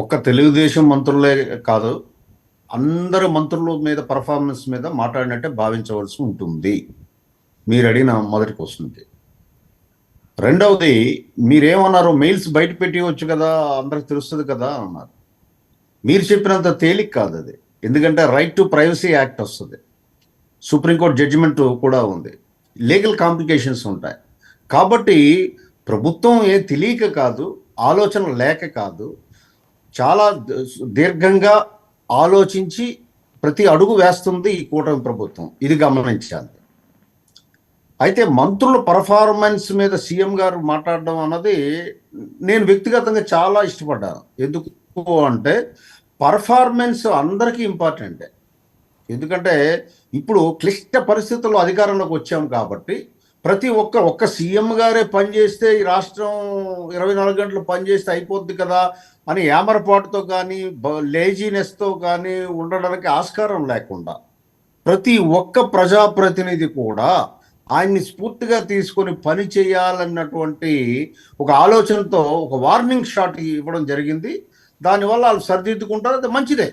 ఒక్క తెలుగుదేశం మంత్రులే కాదు, అందరు మంత్రుల మీద పర్ఫార్మెన్స్ మీద మాట్లాడినట్టే భావించవలసి ఉంటుంది. మీరు అడిగిన మొదటి క్వశ్చన్కి. రెండవది, మీరేమన్నారు, మెయిల్స్ బయట పెట్టివచ్చు కదా, అందరికి తెలుస్తుంది కదా అన్నారు. మీరు చెప్పినంత తేలిక కాదు అది. ఎందుకంటే రైట్ టు ప్రైవసీ యాక్ట్ వస్తుంది, సుప్రీంకోర్టు జడ్జిమెంట్ కూడా ఉంది, లీగల్ కాంప్లికేషన్స్ ఉంటాయి. కాబట్టి ప్రభుత్వం తెలియక కాదు, ఆలోచన లేక కాదు, చాలా దీర్ఘంగా ఆలోచించి ప్రతి అడుగు వేస్తుంది ఈ కూటమి ప్రభుత్వం. ఇది గమనించాలి. అయితే మంత్రుల పర్ఫార్మెన్స్ మీద సీఎం గారు మాట్లాడడం అన్నది నేను వ్యక్తిగతంగా చాలా ఇష్టపడ్డాను. ఎందుకు అంటే పర్ఫార్మెన్స్ అందరికీ ఇంపార్టెంటే. ఎందుకంటే ఇప్పుడు క్లిష్ట పరిస్థితుల్లో అధికారంలోకి వచ్చాం కాబట్టి ప్రతి ఒక్క సీఎం గారే పనిచేస్తే ఈ రాష్ట్రం 24 గంటలు పనిచేస్తే అయిపోద్ది కదా అని ఏమరపాటుతో కానీ లేజీనెస్తో కానీ ఉండడానికి ఆస్కారం లేకుండా ప్రతి ఒక్క ప్రజాప్రతినిధి కూడా ఆయన్ని స్ఫూర్తిగా తీసుకొని పని చేయాలన్నటువంటి ఒక ఆలోచనతో ఒక వార్నింగ్ షాట్ ఇవ్వడం జరిగింది. దానివల్ల వాళ్ళు సరిదిద్దుకుంటారు, అది మంచిదే.